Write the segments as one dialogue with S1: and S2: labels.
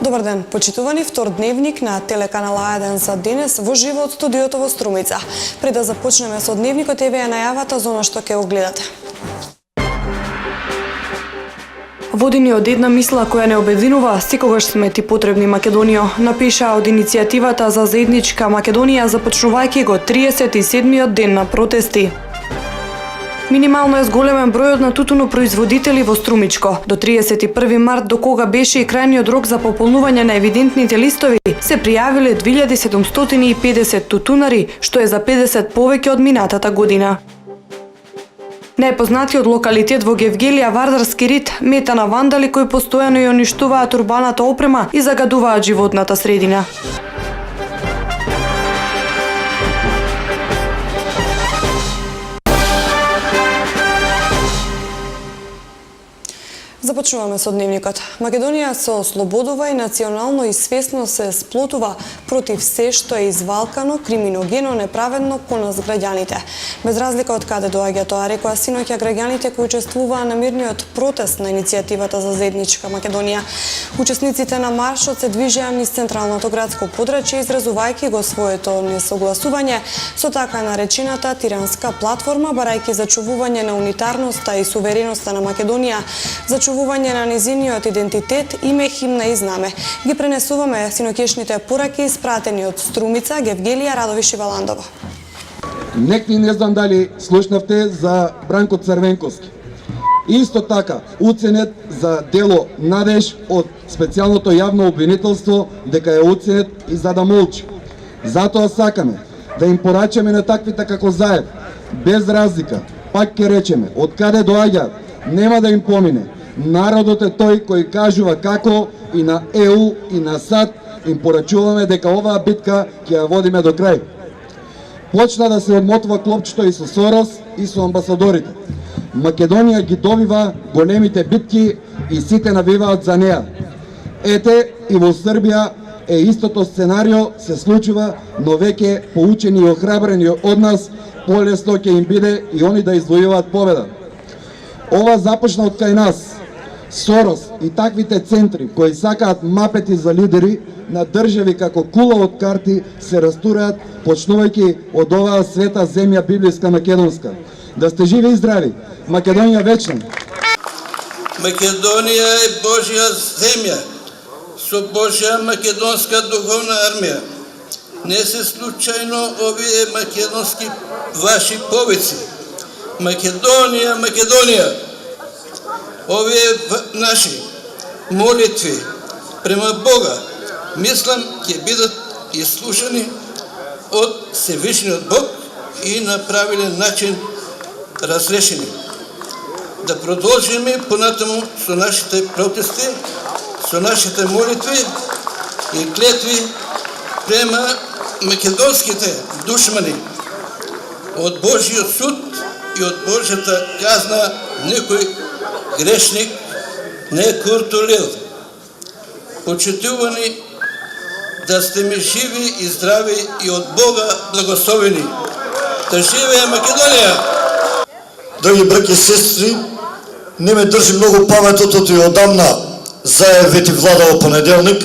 S1: Добар ден, почитувани, втор дневник на телеканал А1 за денес во живо од студиото во Струмица. Пред да започнеме со дневникот, еве е најавата за она што ќе го гледате. Водени од една мисла која не обединува, секогаш сме ти потребни Македонијо, напиша од иницијативата за заедничка Македонија, започнувајќи го 37-миот ден на протести. Минимално е зголемен бројот на тутунопроизводители во Струмичко. До 31 март, до кога беше и крајниот рок за пополнување на евидентните листови, се пријавиле 2750 тутунари, што е за 50 повеќе од минатата година. Најпознатиот локалитет во Гевгелија, Вардарски рид, мета на вандали кои постојано ја уништуваат урбаната опрема и загадуваат животната средина. Започнуваме со дневникот. Македонија се ослободува и национално и свесно се сплотува против се што е извалкано, криминогено, неправедно по нас граѓаните. Без разлика од каде доаѓа тоа, рекоа синоќа граѓаните кои учествуваа на мирниот протест на иницијативата за заедничка Македонија. Учесниците на маршот се движеа низ централното градско подрачје, изразувајќи го своето несогласување со така наречената тиранска платформа, барајќи зачувување на унитарноста и сувереноста на Македонија, зачувување на низиниот идентитет, име, химна и знаме. Ги пренесуваме синоќешните пораки испратени од Струмица, Гевгелија, Радови Шиваландово.
S2: Некни не знам дали слушнавте за Бранко Црвенковски. Исто така, уценет за дело Надеж од специјалното јавно обвинителство дека е уценет и за да молчи. Затоа сакаме да им порачаме на таквите како Заев, без разлика, пак ќе речеме, од каде доаѓаат, нема да им помине. Народот е тој кој кажува како и на ЕУ и на САД им порачуваме дека оваа битка ќе ја водиме до крај. Почна да се одмотува клопчето и со Сорос и со амбасадорите. Македонија ги добива големите битки и сите навиваат за неа. Ете и во Србија е истото сценарио се случува, но веќе поучени и охрабрени од нас, полесно ќе им биде и они да извојуваат победа. Ова започна од кај нас. Сорос и таквите центри кои сакаат мапети за лидери на држави како кула од карти се растураат, почнувајќи од оваа света земја библиска македонска. Да сте живи и здрави. Македонија вечна.
S3: Македонија е Божја земја со Божја македонска духовна армија. Не се случајно овие македонски ваши повици. Македонија, Македонија. Овие наши молитви према Бога, мислам, ќе бидат изслушани од Севишниот Бог и на правилен начин разрешени. Да продолжиме понатаму со нашите протести, со нашите молитви и клетви према македонските душмани. Од Божиот суд и од Божјата казна некој грешник не е куртулил. Почитувани, да сте ми живи и здрави и од Бога благословени. Да живее Македонија!
S4: Драги браќи и сестри, не ме држи многу паметот и одамна Заев вети владава понеделник,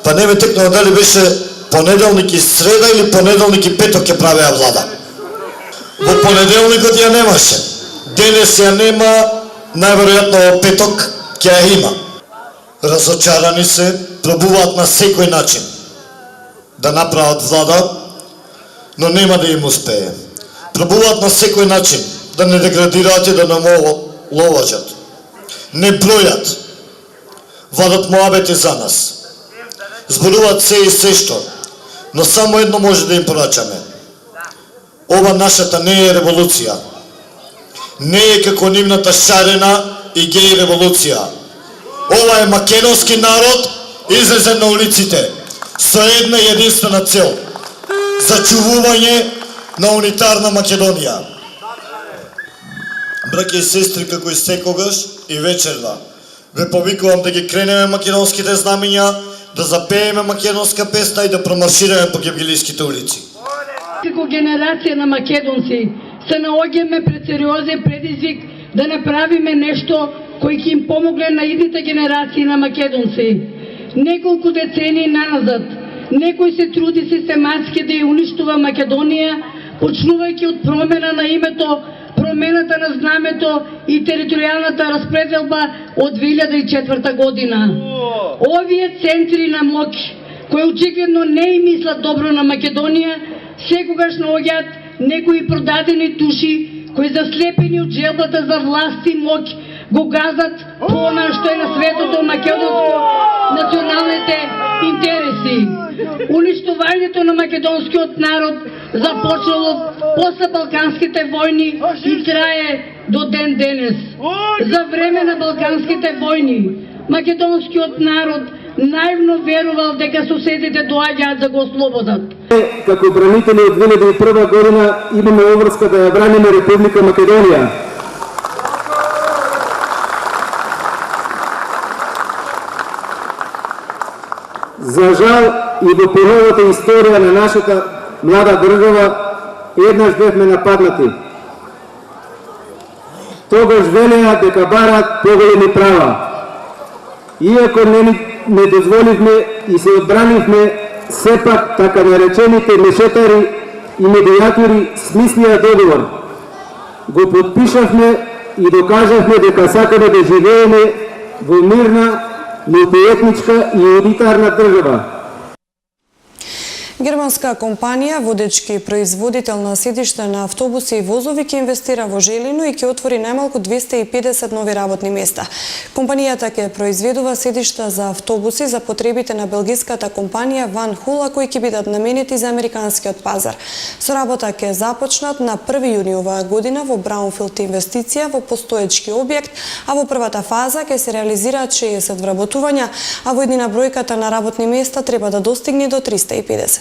S4: па не ме текнува дали беше понеделник и среда или понеделник и петок ќе правеа влада. Во понеделникот ја немаше, денес ја нема, најверојатно во петок ќе ја има. Разочарани се, пробуваат на секој начин да направат влада, но нема да им успее. Пробуваат на секој начин да не деградираат и да не ловажат. Не бројат, вадат моабети за нас. Зборуваат се и се што, но само едно може да им порачаме. Ова нашата не е револуција. Не е како нивната шарена и геј револуција. Ова е македонски народ излезен на улиците со една единствена цел: зачувување на унитарна Македонија. Браќи и сестри, како и секогаш и вечерва, ве повикувам да ги кренеме македонските знамења, да запееме македонска песна и да промаршираме по гевгелиските улици.
S5: Како генерација на македонци се наоѓаме пред сериозен предизвик да направиме нешто кој ќе им помогне на идните генерации на македонци. Неколку децении назад некој се труди систематски да ја уништува Македонија, почнувајќи од промена на името, промената на знамето и територијалната распределба од 2004 година. Овие центри на моќ, кои очигледно не и мислат добро на Македонија, секогаш наоѓаат некои продадени души кои заслепени од желбата за власт и моќ го газат она што е на светото македонско националните интереси. Уништувањето на македонскиот народ започнало после Балканските војни и трае до ден денес. За време на Балканските војни македонскиот народ наивно верувал дека соседите доаѓаат да го ослободат.
S6: Како бранители од 2001 година имаме обврска да ја браниме Република Македонија. За жал и во поновата историја на нашата млада држава еднаш бевме нападнати. Тогаш велеа дека бараат поголеми права. Иако не дозволивме и се одбранивме, сепак така наречените мешетари и медијатори смислија договор. Го подпишавме и докажавме дека сакаме да живееме во мирна, мултиетничка и унитарна држава.
S1: Германска компанија, водечки производител на седишта на автобуси и возови, ќе инвестира во Желино и ќе отвори најмалку 250 нови работни места. Компанијата ќе произведува седишта за автобуси за потребите на белгиската компанија Van Hool, кои ќе бидат наменети за американскиот пазар. Со работа ќе започнат на 1 јуни оваа година во Браунфилд инвестиција во постоечки објект, а во првата фаза ќе се реализираат 60 вработувања, а во еднина бројката на работни места треба да достигне до 350.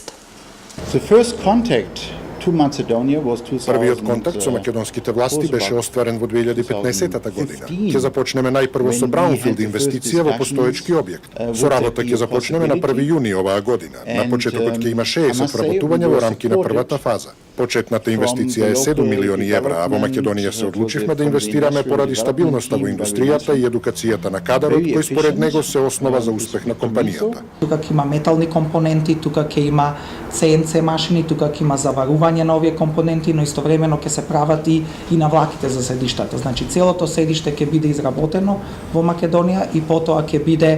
S7: Првиот контакт со македонските власти беше остварен во 2015 година. Ќе започнеме најпрво со Браунфилд инвестиција во постоечки објект. Со работа ќе започнеме на 1 јуни оваа година. На почетокот ќе има 60 вработувања во рамки на првата фаза. Почетната инвестиција е 7 милиони евра, а во Македонија се одлучивме да инвестираме поради стабилноста во индустријата и едукацијата на кадарот, кој според него се основа за успех на компанијата.
S8: Тука ќе има метални компоненти, тука ќе има CNC машини, тука ќе има заварување на овие компоненти, но истовремено ќе се прават и на влаките за седиштата. Значи целото седиште ќе биде изработено во Македонија и потоа ќе биде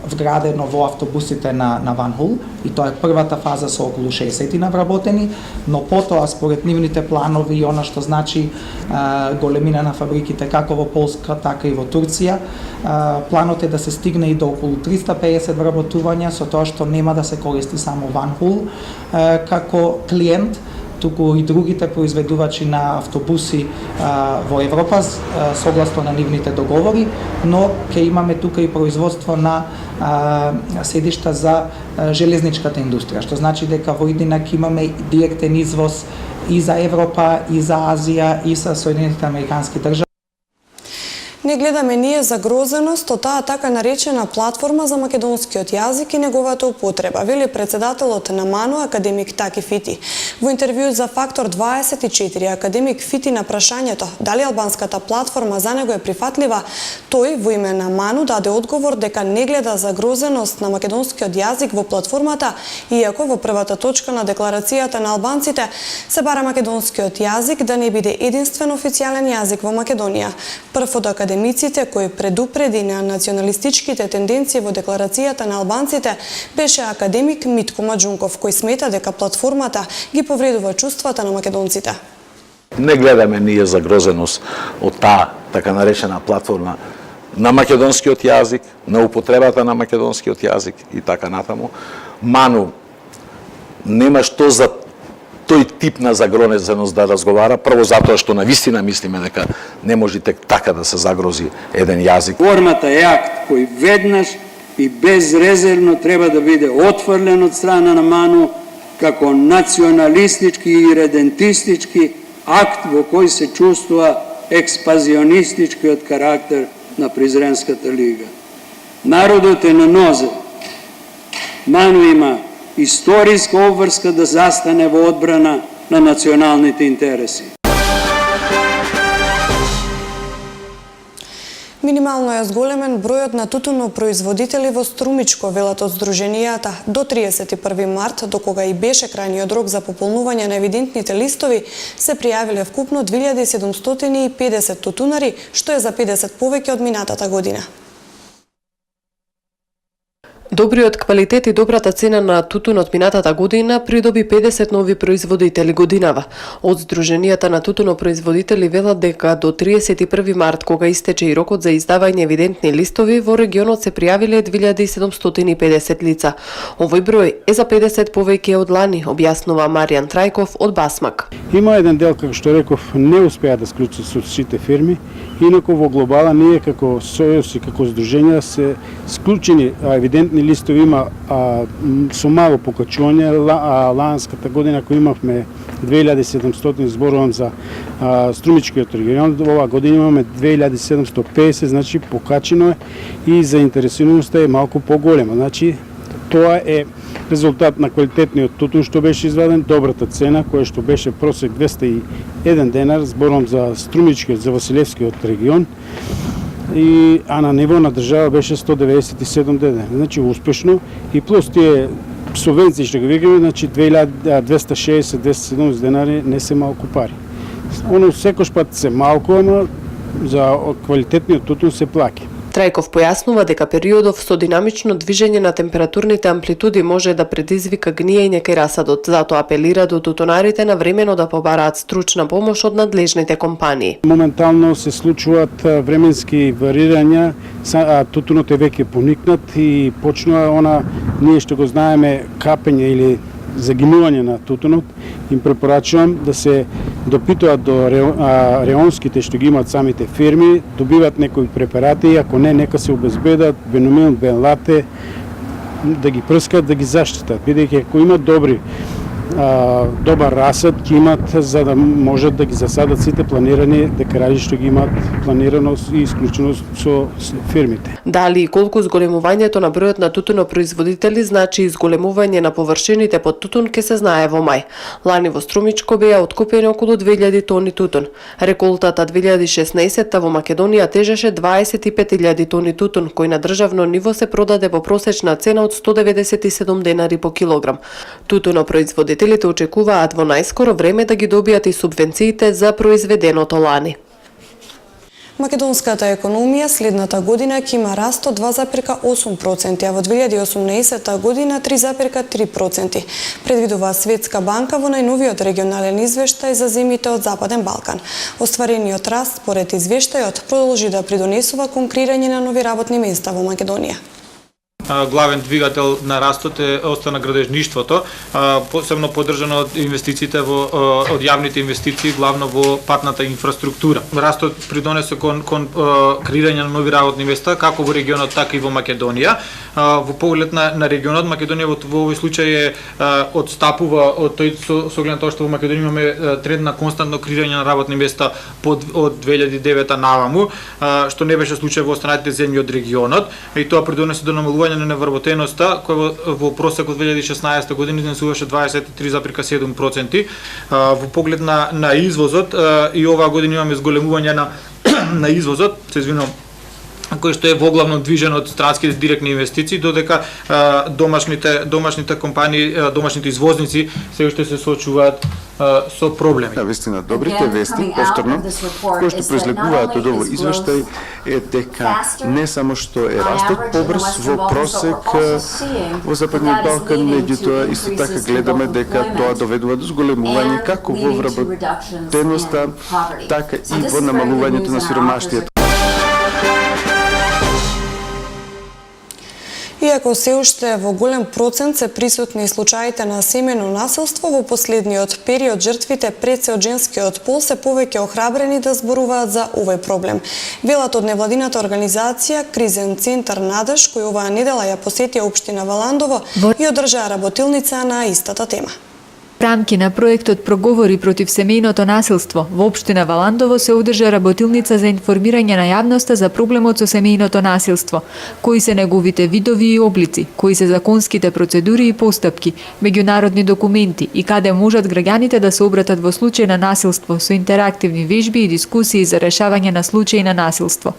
S8: вградено во автобусите на Van Hool, и тоа е првата фаза со околу 60 навработени, но потоа според нивните планови и она што значи големина на фабриките како во Полска, така и во Турција, планот е да се стигне и до околу 350 вработувања, со тоа што нема да се користи само Van Hool како клиент, туку и другите произведувачи на автобуси во Европа согласно на нивните договори, но ќе имаме тука и производство на седишта за железничката индустрија, што значи дека во иднина ќе имаме директен извоз и за Европа, и за Азија, и за Соединетите американски држави.
S1: Не гледаме ние загрозеност од таа така наречена платформа за македонскиот јазик и неговата употреба, вели председателот на МАНУ академик Таки Фити. Во интервју за Фактор 24, академик Фити на прашањето дали албанската платформа за него е прифатлива, тој во име на МАНУ даде одговор дека не гледа загрозеност на македонскиот јазик во платформата, иако во првата точка на декларацијата на албанците се бара македонскиот јазик да не биде единствен официјален јазик во Македонија. Прв од академиците кој предупреди на националистичките тенденции во декларацијата на албанците беше академик Митко Маџунков, кој смета дека платформата ги повредува чувствата на македонците.
S9: Не гледаме ние загрозеност од таа така наречена платформа на македонскиот јазик, на употребата на македонскиот јазик и така натаму. МАНУ нема што за тој тип на загрозеност да разговара, прво затоа што навистина мислиме дека не може тек така да се загрози еден јазик.
S10: Формата е акт кој веднаш и безрезервно треба да биде отфрлен од страна на МАНУ како националистички и редентистички акт во кој се чувствува експазионистичкиот карактер на Призренската лига. Народот е на нозе. МАНУ има историска обврска да застане во одбрана на националните интереси.
S1: Минимално е зголемен бројот на тутунопроизводители во Струмичко, велат од Сдруженијата. До 31 март, до кога и беше крајниот рок за пополнување на евидентните листови, се пријавиле вкупно 2750 тутунари, што е за 50 повеќе од минатата година.
S11: Добриот квалитет и добрата цена на тутун од минатата година придоби 50 нови производители годинава. Од Сдруженијата на тутунопроизводители велат дека до 31 март, кога истече и рокот за издавање евидентни листови, во регионот се пријавиле 2750 лица. Овој број е за 50 повеќе од лани, објаснува Маријан Трајков од Басмак.
S6: Има еден дел, како што реков, не успеа да склучат со сите фирми, инаку во глобала ние како сојуз и како здруженја се склучени евидентни листови има со мало покачување. Ланската година кој имавме 2700, зборувам за Струмичкиот регион, оваа година имаме 2750, значи покачено е и заинтересираноста е малку поголема. Значи тоа е резултат на квалитетниот тутун што беше изваден, добрата цена која што беше просек 201 денар, зборувам за Струмичкиот, за Василевскиот регион, а на ниво на држава беше 197 денар. Значи успешно и плюс тие субвенции што ги викаме, значи 260-270 денари не се малку пари. Оно секој пат се малку, ама за квалитетниот тутун се плаќа.
S11: Трајков појаснува дека периодов со динамично движење на температурните амплитуди може да предизвика гниење кај расадот, затоа апелира до тутунарите на времено да побараат стручна помош од надлежните компании.
S6: Моментално се случуваат временски варирања, тутунот е веќе поникнат и почнува ние што го знаеме, капење или загинување на тутунот. Им препорачувам да се допитуваат до реонските што ги имаат самите фирми, добиват некои препарати, ако не, нека се обезбедат, беномил, бенлате, да ги прскат, да ги заштитат, бидејќи ако имат добар расад, ќе имат за да можат да ги засадат сите планирани декаради што ги имаат планирано и исклучено со фирмите.
S11: Дали и колку зголемувањето на бројот на тутунопроизводители значи изголемување на површините под тутун ке се знае во мај. Лани во Струмичко беа откупени околу 2000 тони тутун. Реколтата 2016 во Македонија тежеше 25.000 тони тутун, кој на државно ниво се продаде по просечна цена од 197 денари по килограм. Тутунопроизводителите очекуваат во најскоро време да ги добијат и субвенциите за произведеното лани.
S1: Македонската економија следната година ќе има раст од 2,8%, а во 2018 година 3,3%, предвидува Светска банка во најновиот регионален извештај за земјите од Западен Балкан. Остварениот раст, според извештајот, продолжи да придонесува кон креирање на нови работни места во Македонија.
S12: Главен двигател на растот остана градежништвото, посебно поддржано од инвестициите од јавните инвестиции, главно во патната инфраструктура. Растот придонесе кон креирање на нови работни места, како во регионот, така и во Македонија. Во поглед на регионот, Македонија во овој случај одстапува од тој со гледна тоа што во Македонија имаме тренд на константно креирање на работни места од 2009 наваму, што не беше случај во останатите земји од регионот, и тоа придонесе до намалување на невработеноста, која во просек од 2016 година изнесуваше 23,7%. Во поглед на извозот, и оваа година имаме зголемување на извозот, се извинувам, кој што е воглавно движен од странските директни инвестиции, додека домашните компании, домашните извозници се уште се соочуваат со проблеми.
S13: Вистина, добрите вести, повторно, кои што произлегуваат од овој извештај е дека не само што е растот побрз во просек во Западниот Балкан, меѓутоа исто така гледаме дека тоа доведува до зголемување како во вработеноста, така и во намалувањето на сиромаштијата.
S1: Иако се уште во голем процент се присутни случаите на семено насилство, во последниот период жртвите пред се од женскиот пол се повеќе охрабрени да зборуваат за овој проблем. Велат од невладината организација Кризен центар Надеж, кој оваа недела ја посетија општина Валандово и одржаа работилница на истата тема.
S14: В рамки на проектот Проговори против семејното насилство во општина Валандово се одржа работилница за информирање на јавноста за проблемот со семејното насилство, кои се неговите видови и облици, кои се законските процедури и постапки, меѓународни документи и каде можат граѓаните да се обратат во случај на насилство со интерактивни вежби и дискусии за решавање на случаи на насилство.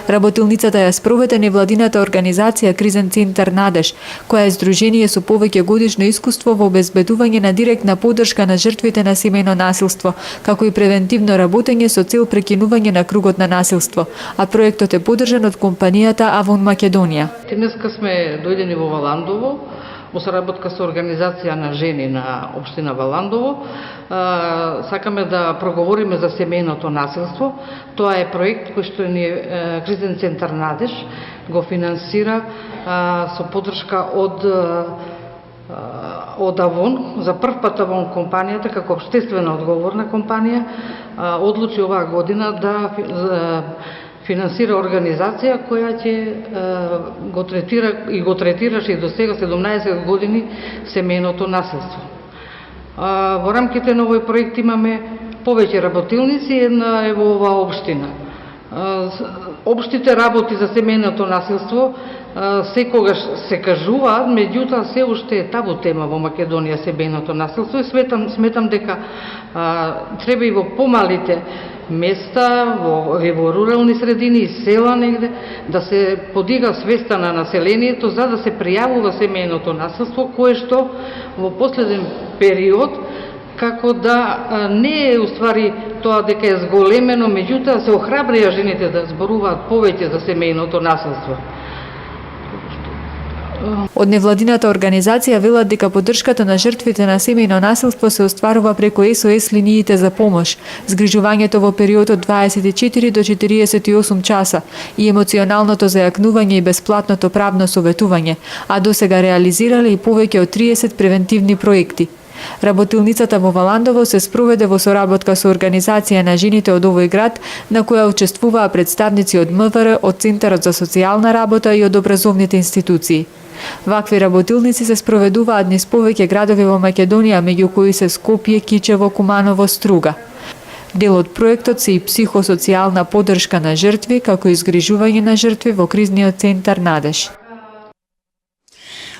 S14: Работилницата ја спроведе невладината организација Кризен центар Надеж, која е здружение со повеќе годишно искуство во обезбедување на директна поддршка на жртвите на семејно насилство, како и превентивно работење со цел прекинување на кругот на насилство, а проектот е поддржан од компанијата Avon Македонија.
S15: Денеска сме дојдени во Валандово, во соработка со организација на жени на општина Валандово. Сакаме да проговориме за семејното насилство. Тоа е проект кој што ни Кризен центар Надеж го финансира со поддршка од Авон. За прв пат Авон компанијата, како општествена одговорна компанија, одлучи оваа година да финансира организација која ќе го третира и го третираше и до сега 17 години семејното насилство. Во рамките на овој проект имаме повеќе работилници, една е во оваа општина. Општите работи за семејното насилство секогаш се кажуваат, меѓутоа се уште е табу тема во Македонија семејното насилство и сметам дека треба и во помалите места, во рурални средини и села негде, да се подига свеста на населението за да се пријавува семејното насилство, кое што во последен период како да не е уствари тоа дека е зголемено, меѓутоа се охрабрија жените да зборуваат повеќе за семејното насилство.
S14: Од невладината организација велат дека поддршката на жртвите на семејно насилство се остварува преку СОС линиите за помош, згрижувањето во период од 24 до 48 часа и емоционалното зајакнување и бесплатното правно советување, а досега реализирале и повеќе од 30 превентивни проекти. Работилницата во Валандово се спроведе во соработка со организација на жените од овој град, на која учествуваа представници од МВР, од Центарот за социјална работа и од образовните институции. Вакви работилници се спроведуваат низ повеќе градови во Македонија, меѓу кои се Скопје, Кичево, Куманово, Струга. Дел од проектот се и психосоцијална поддршка на жртви, како и згрижување на жртви во кризниот центар Надеж.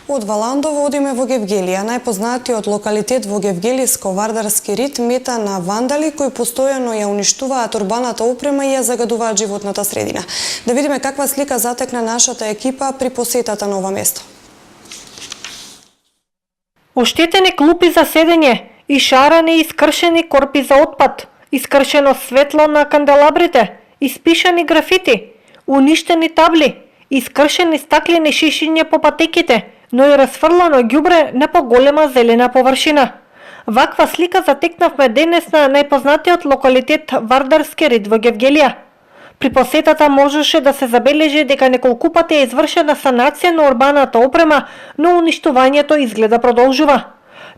S1: Од Валандово одиме во Гевгелија. Најпознатиот локалитет во Гевгелиско-Вардарски рит мета на вандали кои постојано ја уништуваат урбаната опрема и ја загадуваат животната средина. Да видиме каква слика затекна нашата екипа при посетата на ова место.
S16: Оштетени клупи за седење, ишарани и скршени корпи за отпад, искршено светло на канделабрите, испишани графити, уништени табли, искршени стаклени шишиња по патеките, но и расфрлано ѓубре на поголема зелена површина. Ваква слика затекнавме денес на најпознатиот локалитет Вардарски рит во Гевгелија. При посетата можеше да се забележи дека неколку пати е извршена санација на урбаната опрема, но уништувањето изгледа продолжува.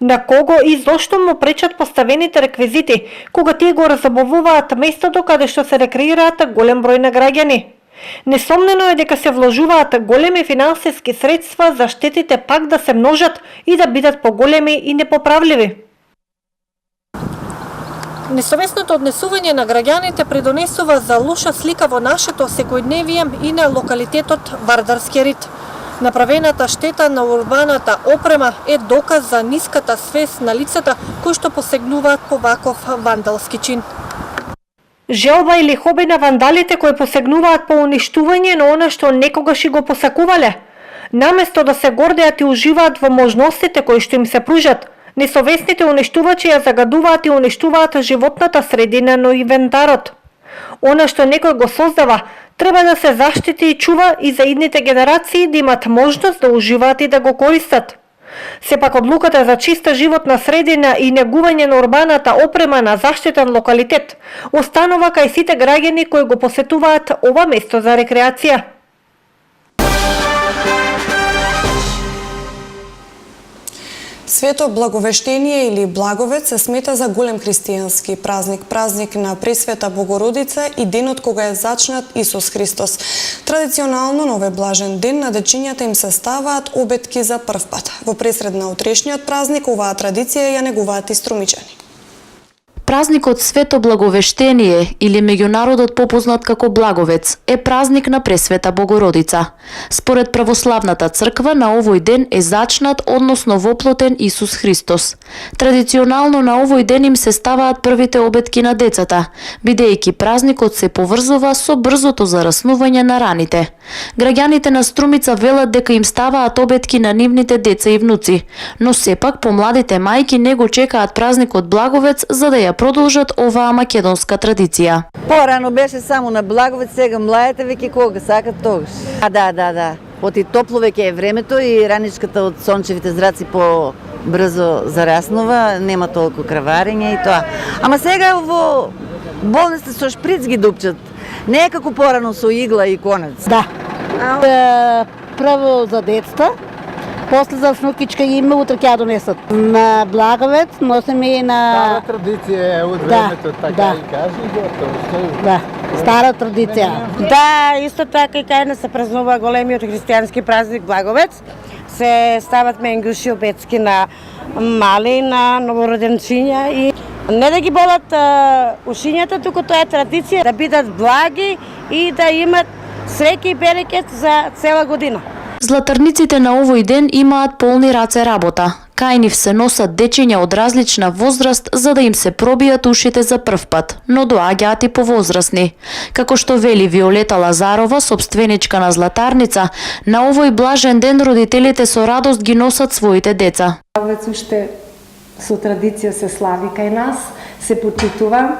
S16: На кого и зошто му пречат поставените реквизити, кога тие го разобувуваат местото каде што се рекреираат голем број на граѓани? Несомнено е дека се вложуваат големи финансиски средства за штетите пак да се множат и да бидат поголеми и непоправливи. Несовесното однесување на граѓаните придонесува за лоша слика во нашето секојдневие и на локалитетот Вардарски рит. Направената штета на урбаната опрема е доказ за ниската свест на лицата кои што посегнуваат по ваков вандалски чин. Желба или хоби на вандалите кои посегнуваат по уништување на она што некогаш и го посакувале. Наместо да се гордеат и уживаат во можностите кои што им се пружат, несовесните уништувачи ја загадуваат и уништуваат животната средина, но и инвентарот. Она што некој го создава, треба да се заштити и чува и за идните генерации да имат можност да уживаат и да го користат. Сепак одлуката за чиста животна средина и негување на урбаната опрема на заштитен локалитет останува кај сите граѓани кои го посетуваат ова место за рекреација.
S1: Свето Благовештение или Благовет се смета за голем христијански празник, празник на Пресвета Богородица и денот кога е зачнат Исус Христос. Традиционално на овој блажен ден на дечињата им се ставаат обетки за прв пат. Во пресред на утрешниот празник оваа традиција ја негуваат и струмичани.
S17: Празникот Свето Благовештение или меѓу народот попознат како Благовец е празник на Пресвета Богородица. Според православната црква на овој ден е зачнат, односно воплотен Исус Христос. Традиционално на овој ден им се ставаат првите обетки на децата, бидејќи празникот се поврзува со брзото зараснување на раните. Граѓаните на Струмица велат дека им ставаат обетки на нивните деца и внуци, но сепак помладите мајки не го чекаат празникот Благовец за да ја продолжат оваа македонска традиција.
S18: Порано беше само на Благовец, сега младите веќе кога сакат тогаш. Да. Оти топло веќе е времето и раничката од сончевите зраци по-брзо зараснува, нема толку краварење и тоа. Ама сега во болниците со шприц ги дупчат. Не е како порано со игла и конец.
S19: Да. Прво за децата, после за внукичка име, утре ќе ја донесат. На Благовец носиме и на...
S6: Стара традиција е од времето, така и кажи готово.
S19: Да, стара традиција. Да, исто така и кај не се празнува големиот христијански празник Благовец. Се стават менгуши обецки на мали, на новороденчиња и не да ги болат ушињата, туку тоа е традиција да бидат благи и да имат среќа и берекет за цела година.
S17: Златарниците на овој ден имаат полни раце работа. Кај нив се носат дечиња од различна возраст за да им се пробијат ушите за прв пат, но доаѓаат и повозрасни. Како што вели Виолета Лазарова, собственичка на златарница, на овој блажен ден родителите со радост ги носат своите деца.
S20: Благовец уште со традиција се слави кај нас, се почитува,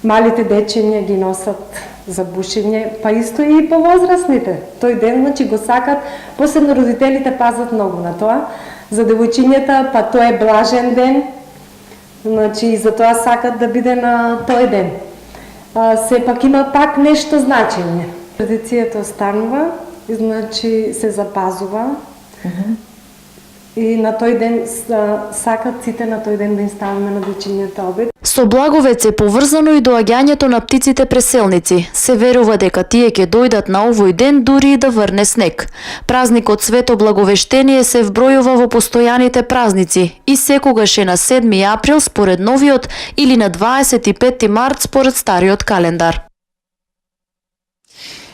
S20: малите дечиња ги носат за бушење, па исто и повозрасните. Тој ден, значи, го сакат, посебно родителите пазат многу на тоа. За девојчињата, па тоа е блажен ден, значи, и затоа сакат да биде на тој ден. Сепак има пак нешто значење. Традицијата останува, значи, се запазува. И на тој ден сакат сите на тој ден да им ставаме на дечињата обед.
S17: Со Благовец е поврзано и доаѓањето на птиците преселници. Се верува дека тие ќе дојдат на овој ден дури и да врне снег. Празникот Свето Благовештение се вбројува во постојаните празници и секогаш е на 7 април според новиот или на 25 март според стариот календар.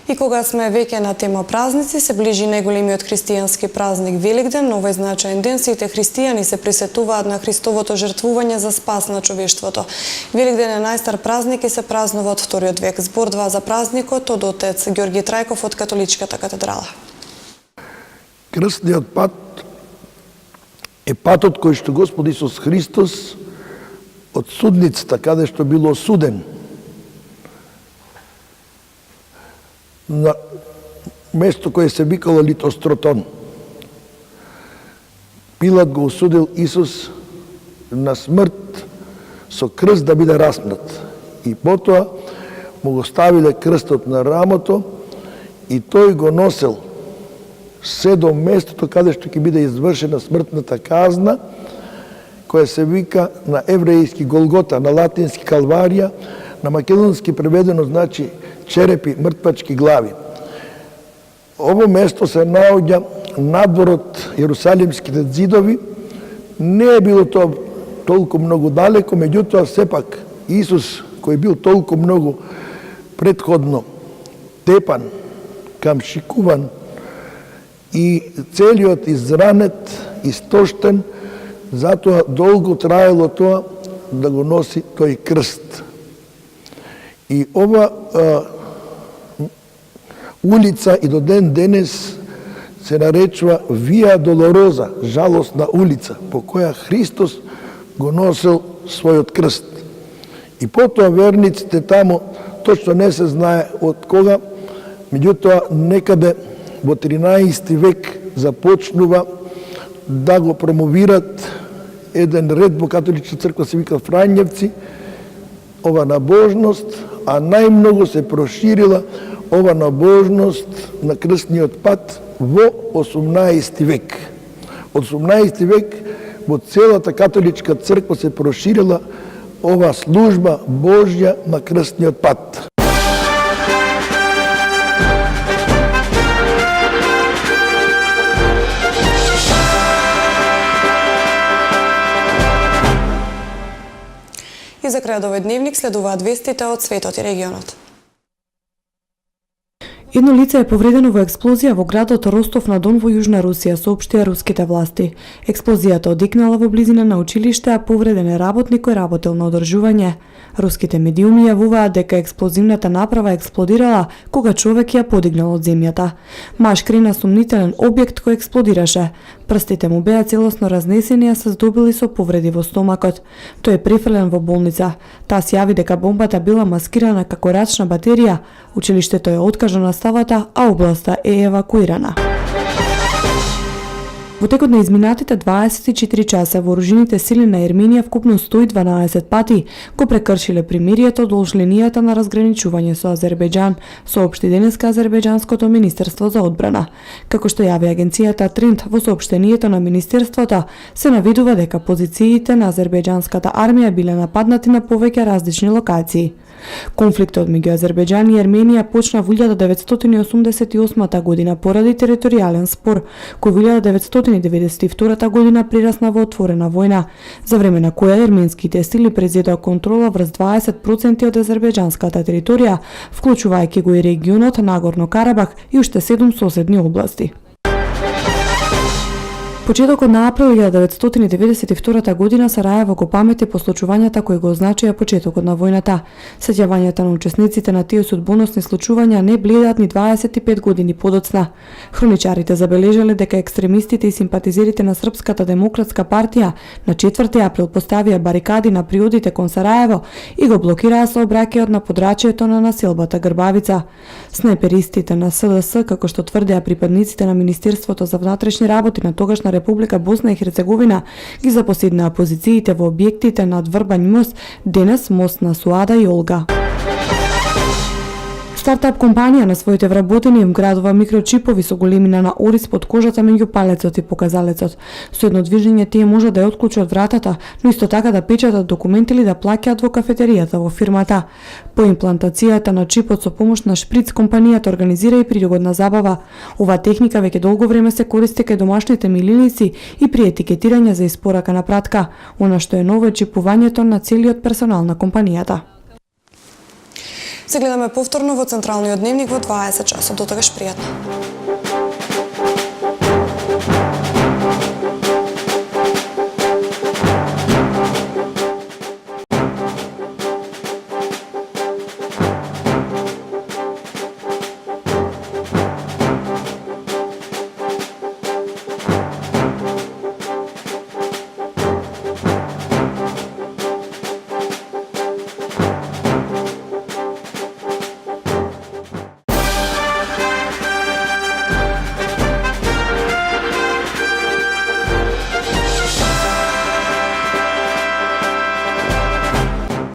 S1: И кога сме веќе на тема празници, се ближи најголемиот христијански празник Великден. На овој значаен ден сите христијани се присетуваат на Христовото жртвување за спас на човештвото. Великден е најстар празник и се празнува од вториот век. Збор 2 за празникот од отец Ѓорги Трајков од Католичката катедрала.
S21: Крстниот пат е патот кој што Господ Исус Христос од судницата, каде што бил осуден, на место кое се викало Литостротон. Пилат го осудил Исус на смрт со крст да биде распнат. И потоа му го ставиле крстот на рамото и тој го носел се до местото каде што ќе биде извршена смртната казна, која се вика на еврејски Голгота, на латински Калварија, на македонски преведено значи черепи, мртвачки глави. Ово место се наоѓа надвор од Јерусалимските зидови. Не е било тоа толку многу далеко, меѓутоа сепак Исус, кој бил толку многу предходно тепан, камшикуван и целиот изранет, истоштен, затоа долго траело тоа да го носи тој крст. И ова улица и до ден денес се наречува Вија Долороза, жалосна улица, по која Христос го носел својот крст. И потоа верниците тамо, точно не се знае од кога, меѓутоа некаде во 13 век започнува да го промовират еден ред во католичка црква се вика Фрањевци, ова набожност, а најмногу се проширила ова набожност на крстниот пат во 18 век. Од 18 век во целата католичка црква се проширила ова служба Божја на крстниот пат.
S1: за крај од овој дневник следуваат вестите од светот и регионот.
S2: Едно лице е повредено во експлозија во градот Ростов на Дон во Јужна Русија, соопштија руските власти. Експлозијата одикнала во близина на училиште, а повреден е работник кој работел на одржување. Руските медиуми јавуваат дека експлозивната направа експлодирала кога човек ја подигнал од земјата. Маж крена сумнителен објект кој експлодираше. Прстите му беа целосно разнесени, а се здобили со повреди во стомакот. Тој е префрлен во болница. Таа се јави дека бомбата била маскирана како рачна батерија. Училиштето е откажа наставата, а областа е евакуирана. Во текот на изминатите 24 часа вооружените сили на Ерменија вкупно 112 пати го прекршиле примирието долж линијата на разграничување со Азербејџан, соопшти денеска Азербејџанското министерство за одбрана. Како што јави агенцијата Тринд во соопштението на министерството, се навидува дека позициите на азербејџанската армија биле нападнати на повеќе различни локации. Конфликтот меѓу Азербејџан и Ерменија почна во 1988 година поради територијален спор, кој во 1992 година прирасна во отворена војна, за време на која ерменските сили презедоа контрола врз 20% од азербејџанската територија, вклучувајќи го и регионот Нагорно Карабах и уште 7 соседни области. Почетокот на април 1992 година Сараево го памети по случувањата кои го означија почетокот на војната. Сеќавањата на учесниците на тие судбоносни случувања не бледат ни 25 години подоцна. Хроничарите забележале дека екстремистите и симпатизерите на Српската демократска партија на 4 април поставија барикади на приодите кон Сараево и го блокираа сообраќајот на подрачјето на населбата Грбавица. Снайперистите на СДС, како што тврдеа припадниците на Министерството за внатрешни работи на тогашна Република Босна и Херцеговина, ги запоседнаа позициите во објектите над Врбањ мост, денес мост на Суада и Олга. Стартап компанија на своите вработени им градува микрочипови со големина на орис под кожата меѓу палецот и показалецот. Со едно движење тие може да ја отклучат вратата, но исто така да печатат документи или да плаќаат во кафетеријата во фирмата. По имплантацијата на чипот со помош на шприц компанијата организира и пригодна забава. Оваа техника веќе долго време се користи кај домашните милиници и при етикетирање за испорака на пратка. Она што е ново е чипувањето на целиот персонал на компанијата.
S1: Се гледаме повторно во Централниот дневник во 20 часот. До тогаш пријатно.